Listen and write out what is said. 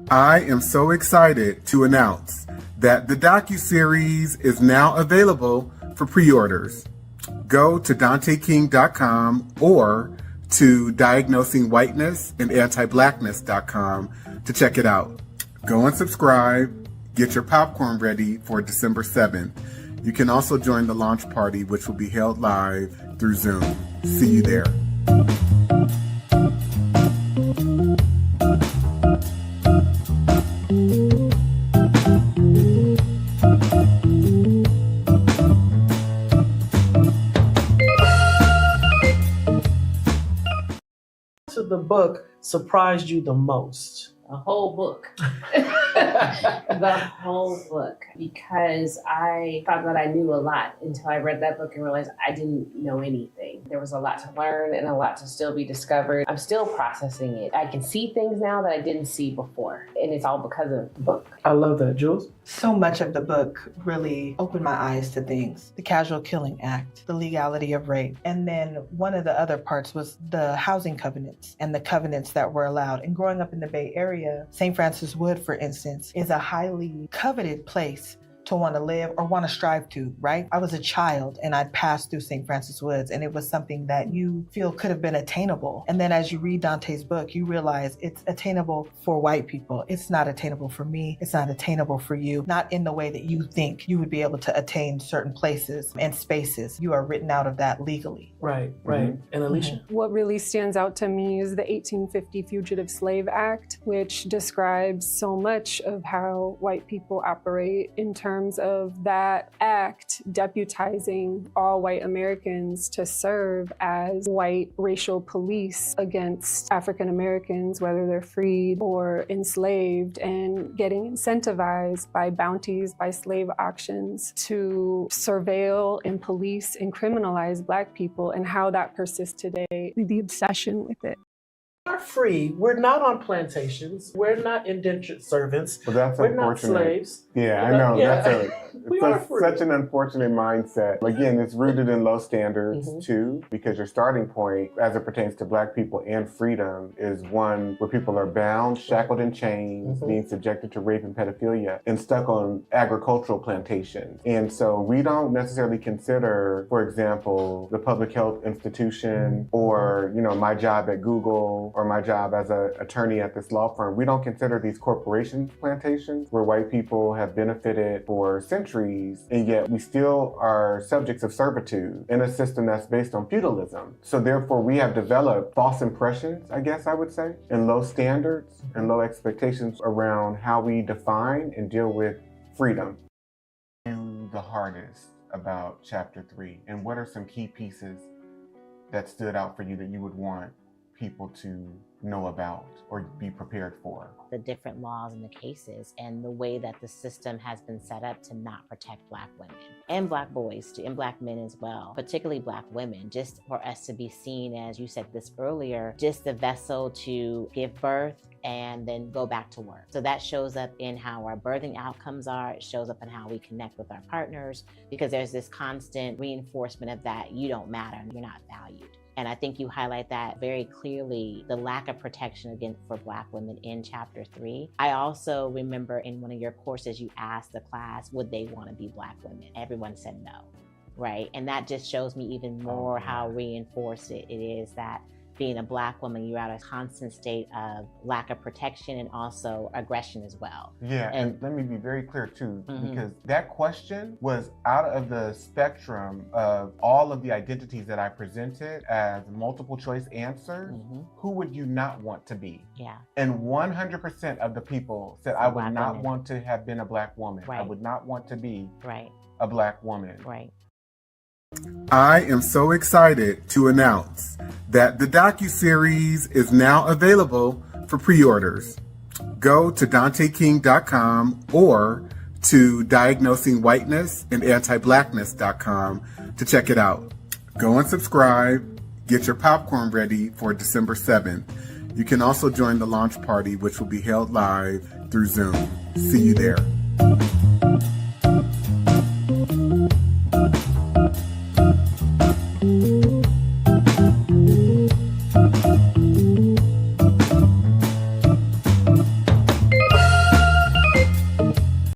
I am so excited to announce that the Docuseries is now available for pre-orders. Go to DanteKing.com or to Diagnosing Whiteness and Anti-Blackness.com to check it out. Go and subscribe. Get your popcorn ready for December 7th. You can also join the launch party, which will be held live through Zoom. See you there. The book surprised you the most? A whole book. The whole book. Because I thought that I knew a lot until I read that book and realized I didn't know anything. There was a lot to learn and a lot to still be discovered. I'm still processing it. I can see things now that I didn't see before. And it's all because of the book. I love that. Jules? So much of the book really opened my eyes to things. The Casual Killing Act, the legality of rape. And then one of the other parts was the housing covenants and the covenants that were allowed. And growing up in the Bay Area, St. Francis Wood, for instance, is a highly coveted place to want to live or want to strive to, right? I was a child and I'd passed through St. Francis Woods and it was something that you feel could have been attainable. And then as you read Dante's book, you realize it's attainable for white people. It's not attainable for me. It's not attainable for you. Not in the way that you think you would be able to attain certain places and spaces. You are written out of that legally. Right. And Alicia? What really stands out to me is the 1850 Fugitive Slave Act, which describes so much of how white people operate in terms of that act deputizing all white Americans to serve as white racial police against African Americans, whether they're freed or enslaved, and getting incentivized by bounties, by slave auctions to surveil and police and criminalize Black people, and how that persists today, the obsession with it. We're free. We're not on plantations. We're not indentured servants. Well, that's We're unfortunate. not slaves. Yeah, I know. Yeah. That's such an unfortunate mindset. Again, it's rooted in low standards too, because your starting point, as it pertains to Black people and freedom, is one where people are bound, shackled in chains, being subjected to rape and pedophilia, and stuck on agricultural plantations. And so we don't necessarily consider, for example, the public health institution or, my job at Google or my job as an attorney at this law firm. We don't consider these corporation plantations where white people have benefited for centuries, and yet we still are subjects of servitude in a system that's based on feudalism. So therefore we have developed false impressions, I guess I would say, and low standards and low expectations around how we define and deal with freedom. The hardest about chapter 3, and what are some key pieces that stood out for you that you would want people to know about or be prepared for? The different laws and the cases and the way that the system has been set up to not protect Black women and Black boys too, and Black men as well, particularly Black women, just for us to be seen, as you said this earlier, just the vessel to give birth and then go back to work. So that shows up in how our birthing outcomes are. It shows up in how we connect with our partners, because there's this constant reinforcement of that you don't matter and you're not valued. And I think you highlight that very clearly, the lack of protection for Black women in chapter 3. I also remember in one of your courses, you asked the class, would they want to be Black women? Everyone said no, right? And that just shows me even more how reinforced it is that being a Black woman, you're at a constant state of lack of protection and also aggression as well. Yeah, and let me be very clear too, because that question was out of the spectrum of all of the identities that I presented as multiple choice answers. Who would you not want to be? Yeah. And 100% of the people said, I would not want to have been a Black woman. Right. I would not want to be right. a Black woman. Right. I am so excited to announce that the Docuseries is now available for pre-orders. Go to DanteKing.com or to Diagnosing Whiteness and Anti-Blackness.com to check it out. Go and subscribe. Get your popcorn ready for December 7th. You can also join the launch party, which will be held live through Zoom. See you there.